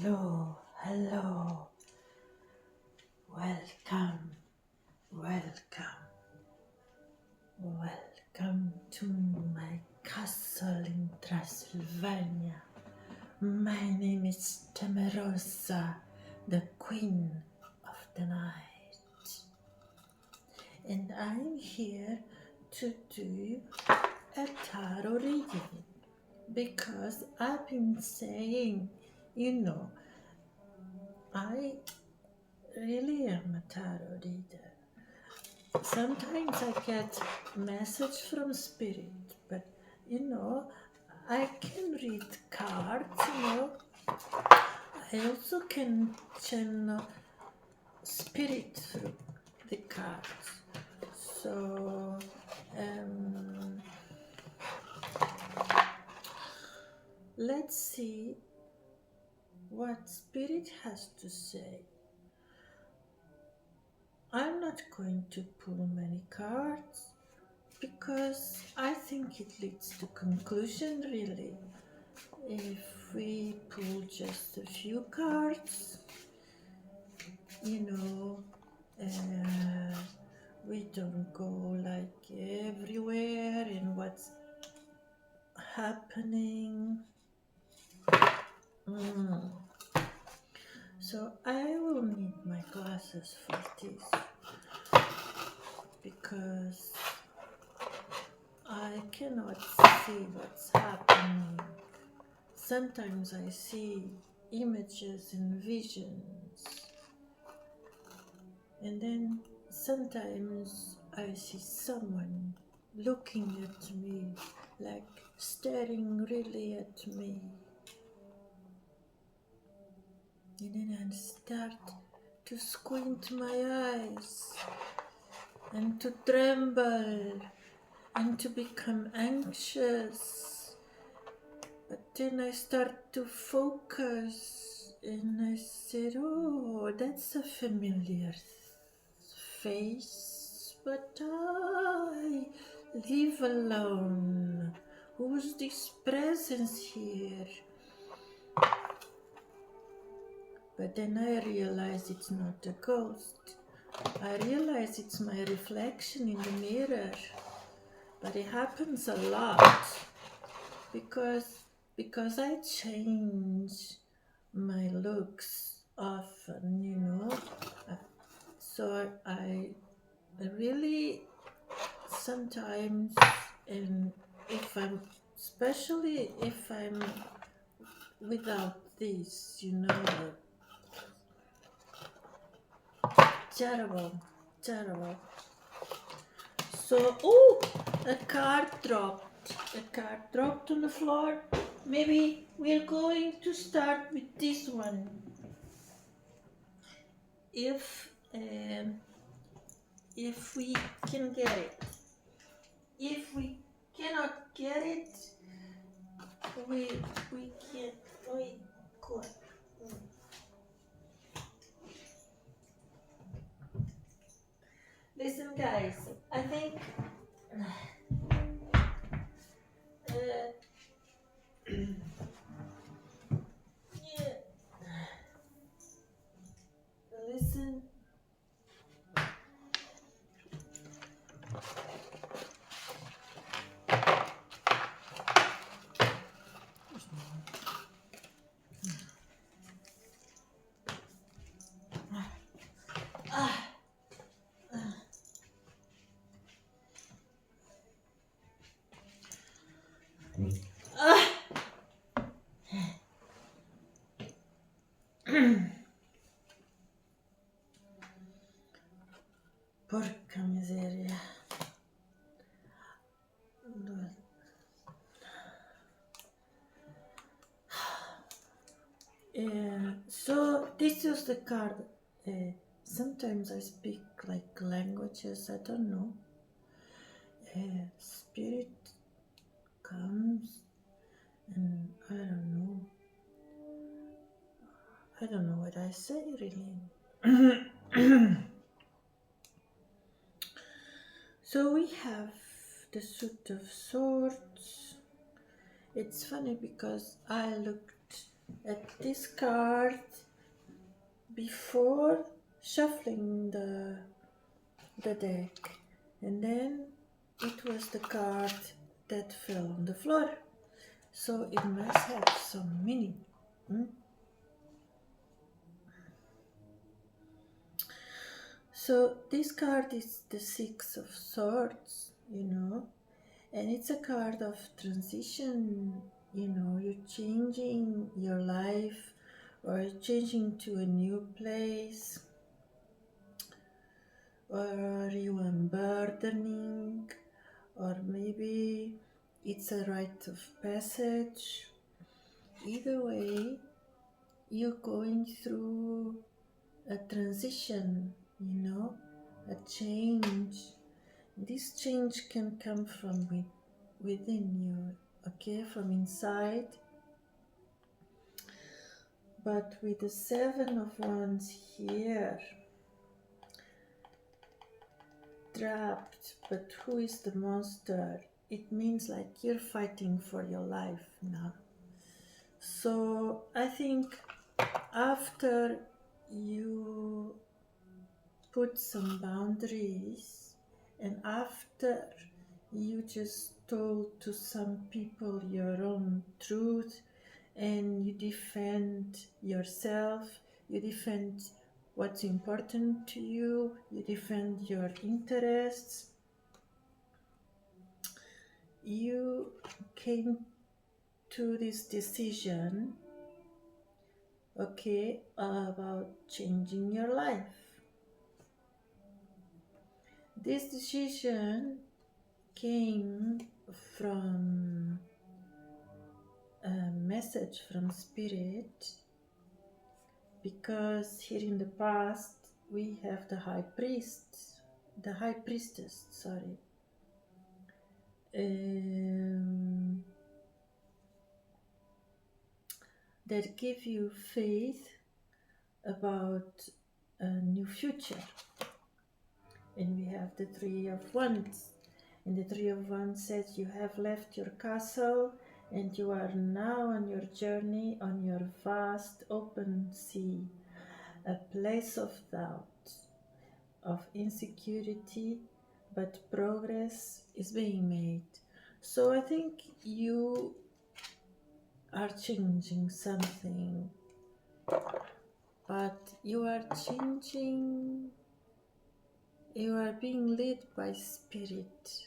Hello, hello, welcome, welcome, welcome to my castle in Transylvania. My name is Temerosa, the Queen of the Night, and I'm here to do a tarot reading because I've been saying, I really am a tarot reader. Sometimes I get message from spirit, but I can read cards. I also can channel spirit through the cards. So let's see what spirit has to say. I'm not going to pull many cards because I think it leads to conclusion, really. If we pull just a few cards, we don't go like everywhere in what's happening. So I will need my glasses for this because I cannot see what's happening. Sometimes I see images and visions, and then sometimes I see someone looking at me, like staring really at me. And then I start to squint my eyes and to tremble and to become anxious. But then I start to focus and I said, oh, that's a familiar face, but I live alone. Who's this presence here? But then I realize it's not a ghost. I realize it's my reflection in the mirror. But it happens a lot because I change my looks often. So I really sometimes, and especially if I'm without this, terrible. So, a card dropped. A card dropped on the floor. Maybe we're going to start with this one. If we can get it. If we cannot get it, we could. Listen, guys. I think. Yeah. Listen. Porca miseria. So this is the card. Sometimes I speak like languages, I don't know. Spirit comes and I don't know what I say really. So we have the Suit of Swords. It's funny because I looked at this card before shuffling the deck, and then it was the card that fell on the floor, so it must have some meaning. So this card is the Six of Swords, and it's a card of transition. You're changing your life, or changing to a new place, or you unburdening, or maybe it's a rite of passage. Either way, you're going through a transition, a change. This change can come from within you, okay, from inside. But with the Seven of Wands here, trapped, but who is the monster? It means like you're fighting for your life now. So I think after you put some boundaries, and after you just told to some people your own truth, and you defend yourself, you defend what's important to you, you defend your interests, you came to this decision, okay, about changing your life. This decision came from a message from Spirit, because here in the past we have the high priestess, sorry. That give you faith about a new future. And we have the Three of Wands. And the Three of Wands says you have left your castle and you are now on your journey on your vast open sea, a place of doubt, of insecurity, but progress is being made. So I think you are changing something, but you are being led by Spirit.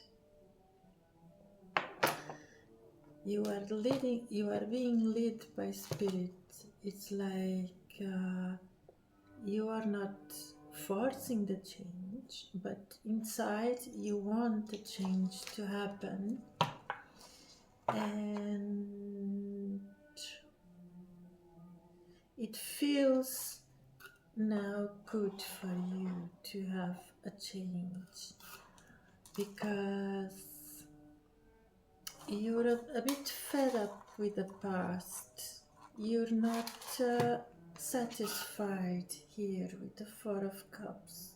You are being led by Spirit. It's like you are not forcing the change, but inside you want the change to happen. And it feels now good for you to have a change, because you're a bit fed up with the past. You're not satisfied here with the Four of Cups.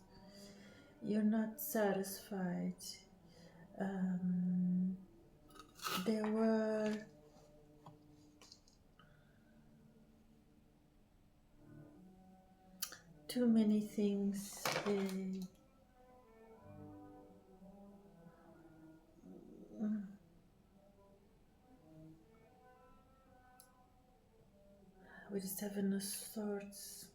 You're not satisfied. There were too many things with the Seven of Swords.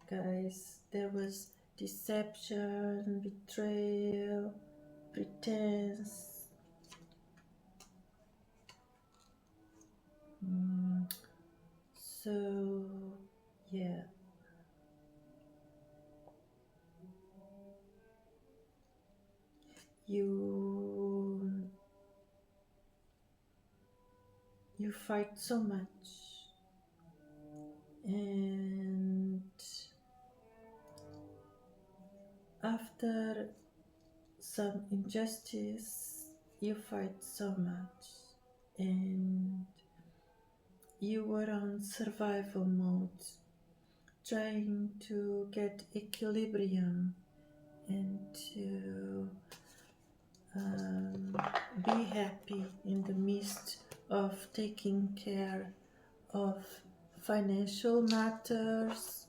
Guys, there was deception, betrayal, pretense. So, yeah. You fight so much, and after some injustice you fight so much, and you were on survival mode, trying to get equilibrium and to be happy in the midst of taking care of financial matters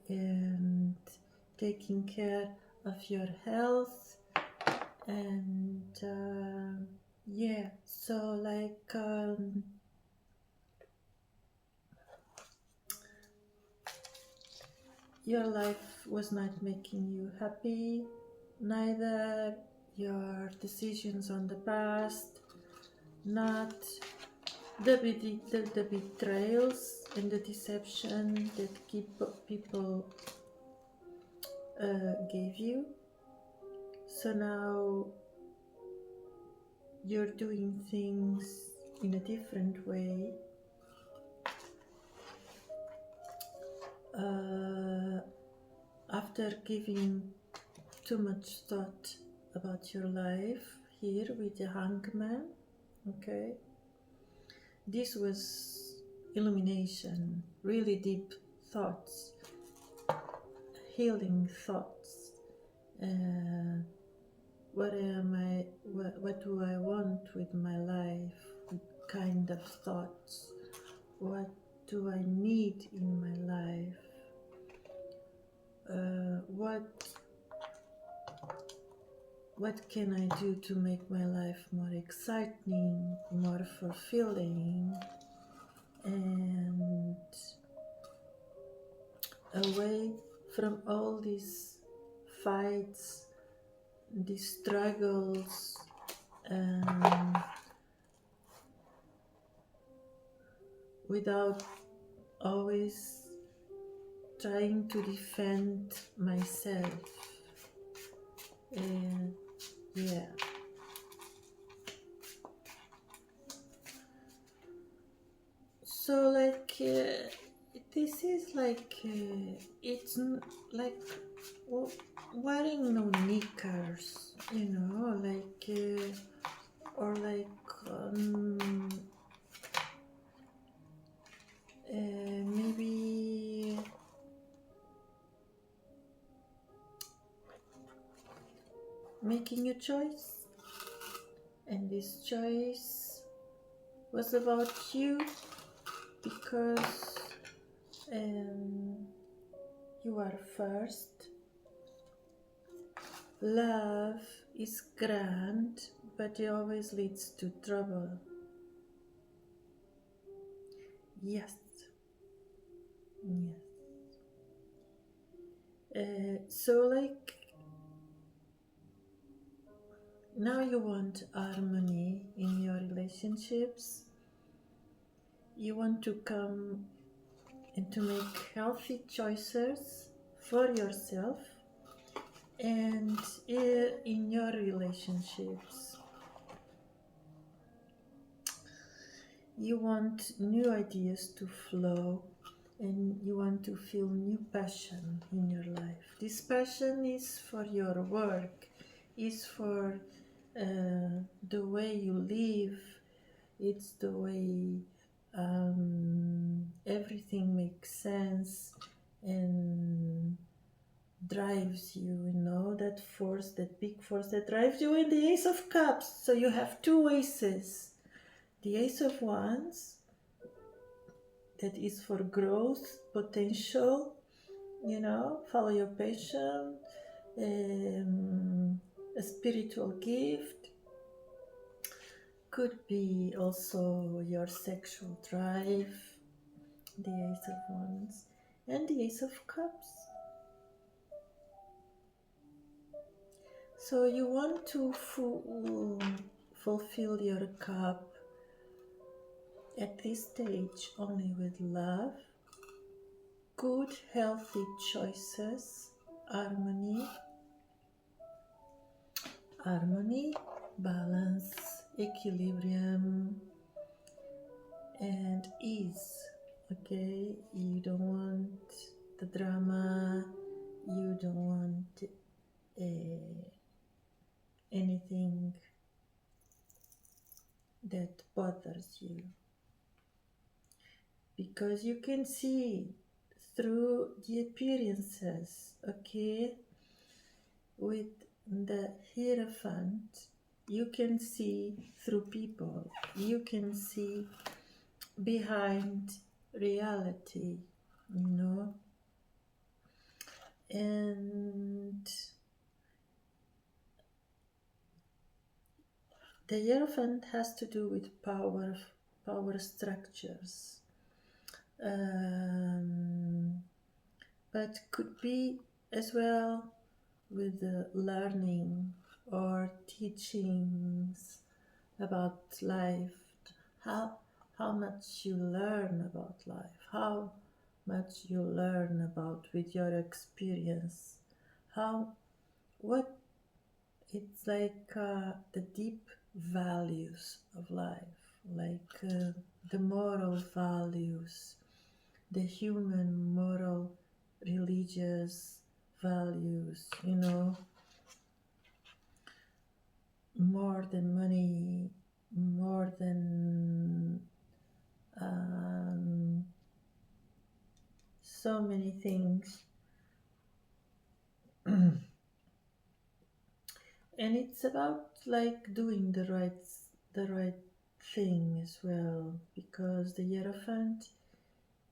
and taking care of your health and yeah, so like your life was not making you happy, neither your decisions on the past, not the betrayals and the deception that people gave you. So now you're doing things in a different way. After giving too much thought about your life here with the hangman, okay, this was illumination, really deep thoughts, healing thoughts. What do I want with my life? What kind of thoughts? What do I need in my life? What can I do to make my life more exciting, more fulfilling, and away from all these fights, these struggles, without always trying to defend myself. Yeah. So like this is like it's like wearing no knickers, you know, like or like maybe making a choice, and this choice was about you because you are first. Love is grand, but it always leads to trouble. Yes. So like now you want harmony in your relationships. You want to come and to make healthy choices for yourself and in your relationships. You want new ideas to flow and you want to feel new passion in your life. This passion is for your work, is for the way you live, it's the way everything makes sense and drives you, you know, that force, that big force that drives you in the Ace of Cups. So you have two aces. The Ace of Wands, that is for growth, potential, you know, follow your passion, a spiritual gift. Could be also your sexual drive, the Ace of Wands, and the Ace of Cups. So you want to fulfill your cup at this stage only with love, good, healthy choices, harmony, balance, equilibrium, and ease. Okay, you don't want the drama, you don't want anything that bothers you, because you can see through the appearances. Okay, with the Hierophant, you can see through people, you can see behind reality, you know. And the Hierophant has to do with power structures, but could be as well with the learning or teachings about life. How much you learn about life, how much you learn about with your experience, how what it's like the deep values of life, like the moral values, the human moral religious values, you know, more than money, more than so many things. And it's about like doing the right thing as well, because the Hierophant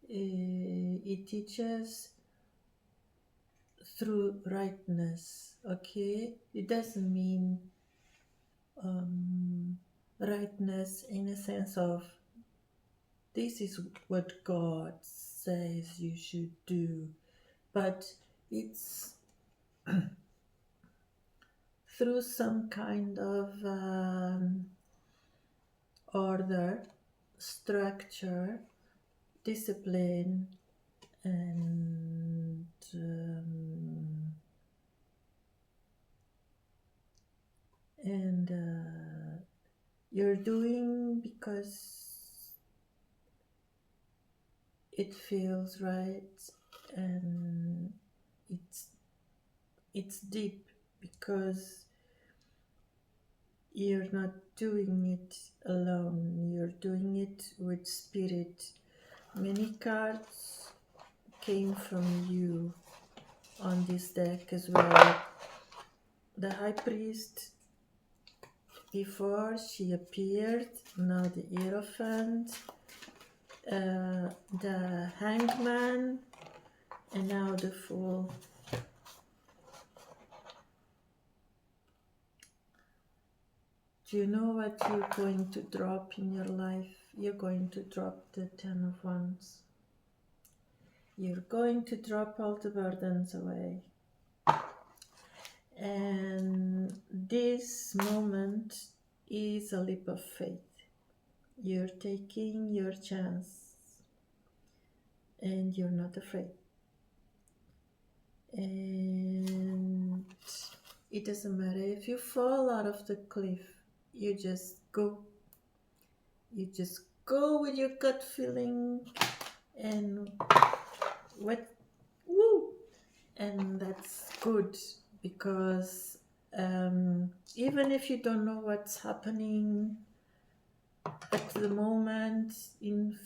it teaches through rightness. Okay, it doesn't mean rightness in a sense of this is what God says you should do, but it's through some kind of order, structure, discipline, and you're doing because it feels right, and it's deep because you're not doing it alone, you're doing it with spirit. Many cards came from you on this deck as well. The High Priest before she appeared, now the Hierophant, the Hangman, and now the Fool. Do you know what you're going to drop in your life? You're going to drop the Ten of Wands. You're going to drop all the burdens away. And this moment is a leap of faith. You're taking your chance and you're not afraid. And it doesn't matter if you fall out of the cliff, you just go. You just go with your gut feeling and and that's good, because even if you don't know what's happening at the moment, in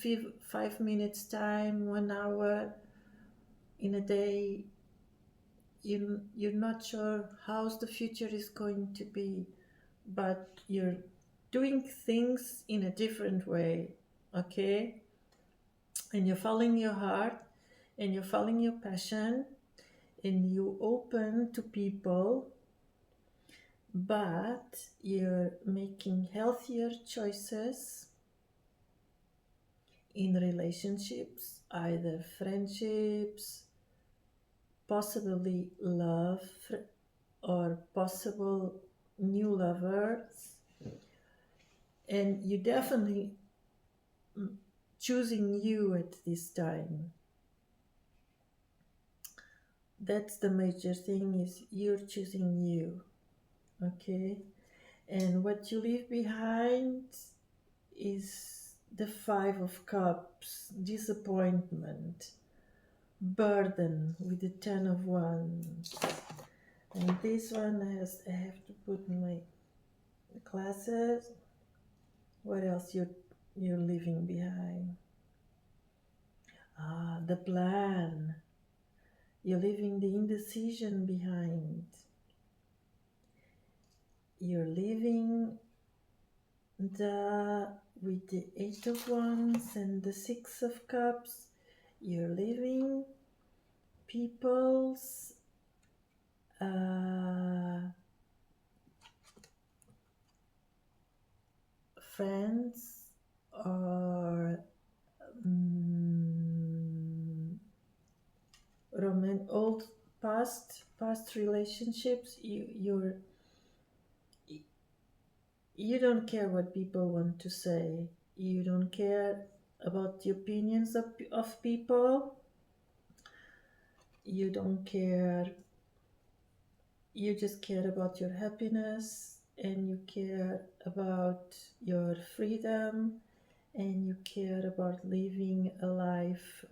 5 minutes time, 1 hour, in a day, you're not sure how the future is going to be, but you're doing things in a different way, okay? And you're following your heart, and you're following your passion, and you open to people, but you're making healthier choices in relationships, either friendships, possibly love, or possible new lovers. And you definitely choosing you at this time. That's the major thing, is you're choosing you, okay? And what you leave behind is the Five of Cups, disappointment, burden with the Ten of Wands. And this one I have to put my glasses. What else you're leaving behind? The plan. You're leaving the indecision behind. You're leaving with the Eight of Wands and the Six of Cups, you're leaving people's friends or old past relationships. You don't care what people want to say. You don't care about the opinions of people. You don't care. You just care about your happiness, and you care about your freedom, and you care about living a life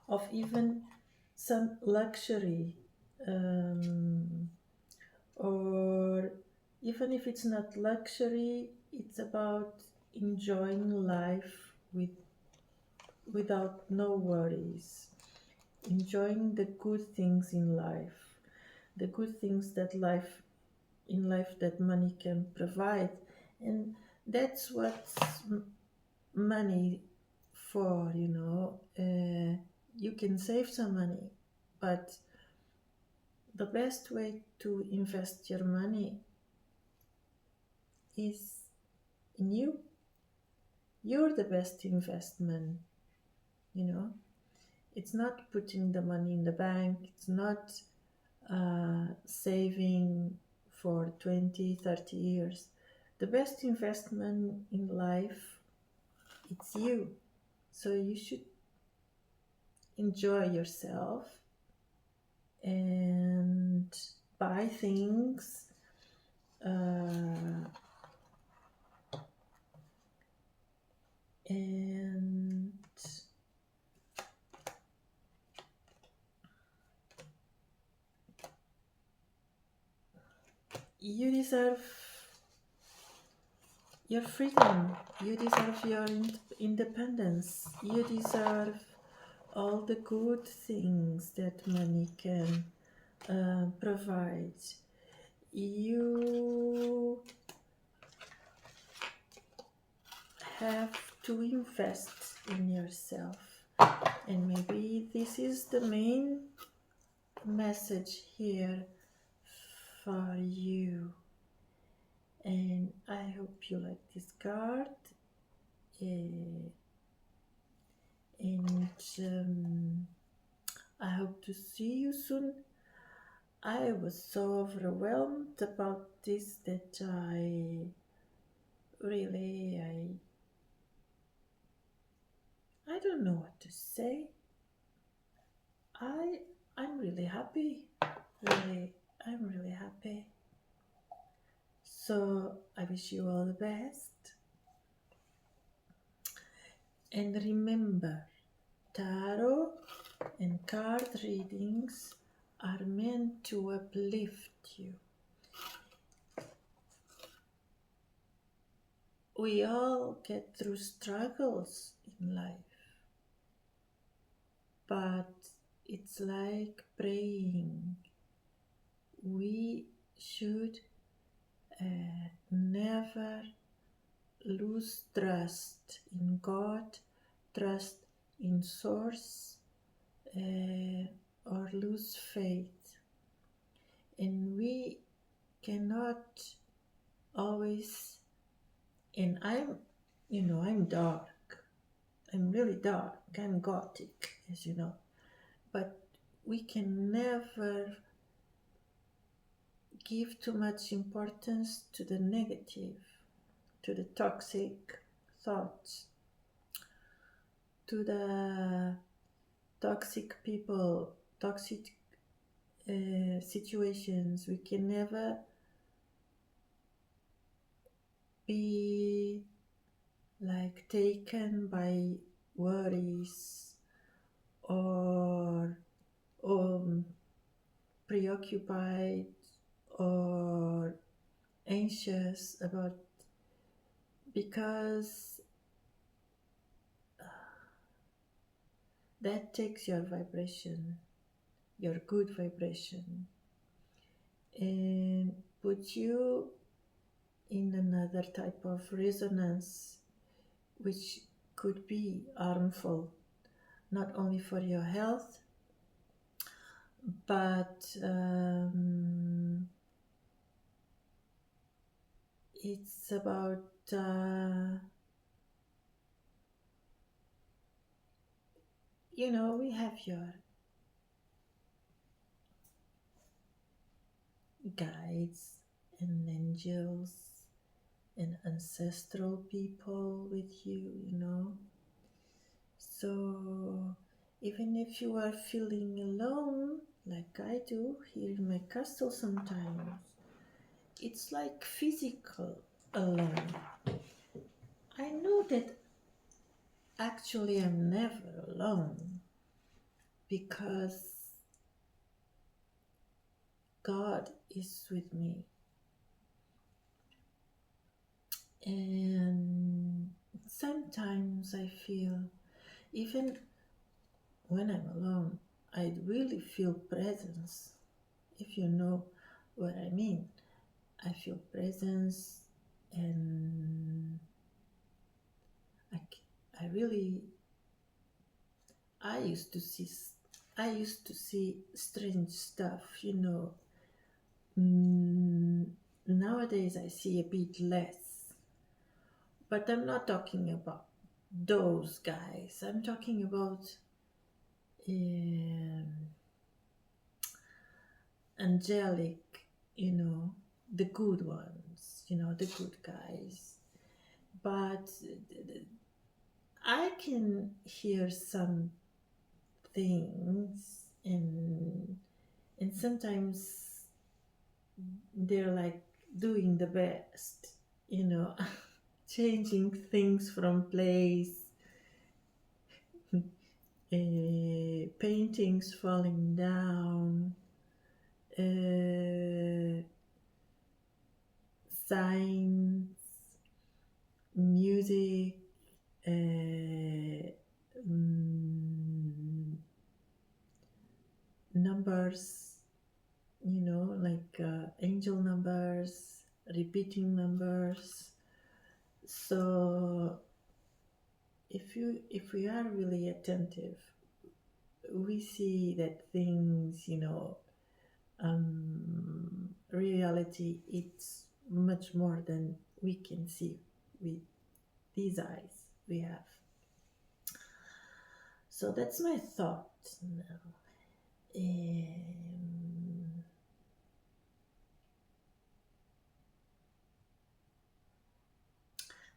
of even some luxury, or even if it's not luxury, it's about enjoying life without no worries, enjoying the good things in life, the good things that life that money can provide. And that's what's money for, you can save some money, but the best way to invest your money is in you. You're the best investment, it's not putting the money in the bank, it's not saving for 20-30 years. The best investment in life, it's you. So you should enjoy yourself and buy things and you deserve your freedom, you deserve your independence, you deserve all the good things that money can provide. You have to invest in yourself, and maybe this is the main message here for you. And I hope you like this card, and I hope to see you soon. I was so overwhelmed about this that I don't know what to say. I'm really happy. I'm really happy. So I wish you all the best. And remember, tarot and card readings are meant to uplift you. We all get through struggles in life, but it's like praying. We should never lose trust in God, trust in Source, or lose faith. And we cannot always, and I'm dark. I'm really dark. I'm gothic, as you know. But we can never give too much importance to the negative, to the toxic thoughts, to the toxic people, toxic situations. We can never be like taken by worries or preoccupied or anxious about, because that takes your vibration, your good vibration. And put you in another type of resonance, which could be harmful, not only for your health, but it's about we have your guides and angels and ancestral people with you. So even if you are feeling alone, like I do here in my castle sometimes, it's like physical alone. I know that actually I'm never alone because God is with me. And sometimes I feel, even when I'm alone, I really feel presence, if you know what I mean. I feel presence, and I really, I used to see strange stuff. Nowadays I see a bit less, but I'm not talking about those guys. I'm talking about um, angelic, the good ones, the good guys. But I can hear some things, and sometimes they're like doing the best, changing things from place, paintings falling down, signs, music, numbers, like angel numbers, repeating numbers. So if we are really attentive, we see that things, reality, it's much more than we can see with these eyes we have. So that's my thought now.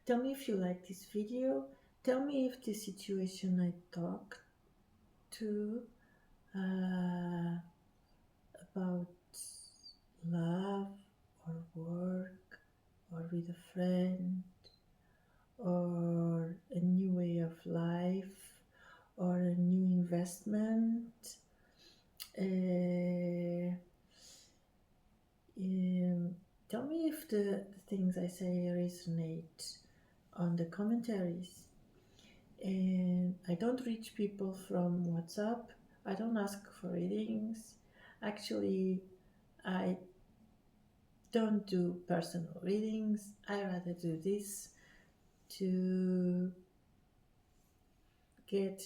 Tell me if you like this video. Tell me if the situation I talked to about love or work or with a friend or a new way of life or a new investment. Tell me if the things I say resonate on the commentaries. And I don't reach people from WhatsApp. I don't ask for readings. Actually, I don't do personal readings. I rather do this to get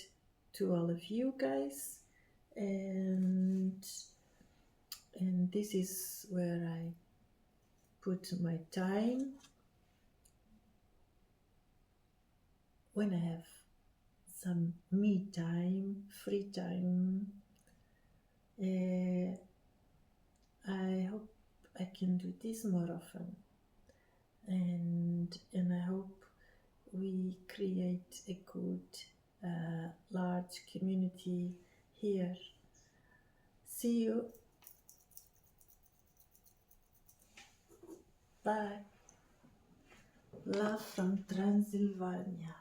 to all of you guys, and this is where I put my time when I have some me time, free time. I hope I can do this more often, and I hope we create a good large community here. See you. Bye. Love from Transylvania.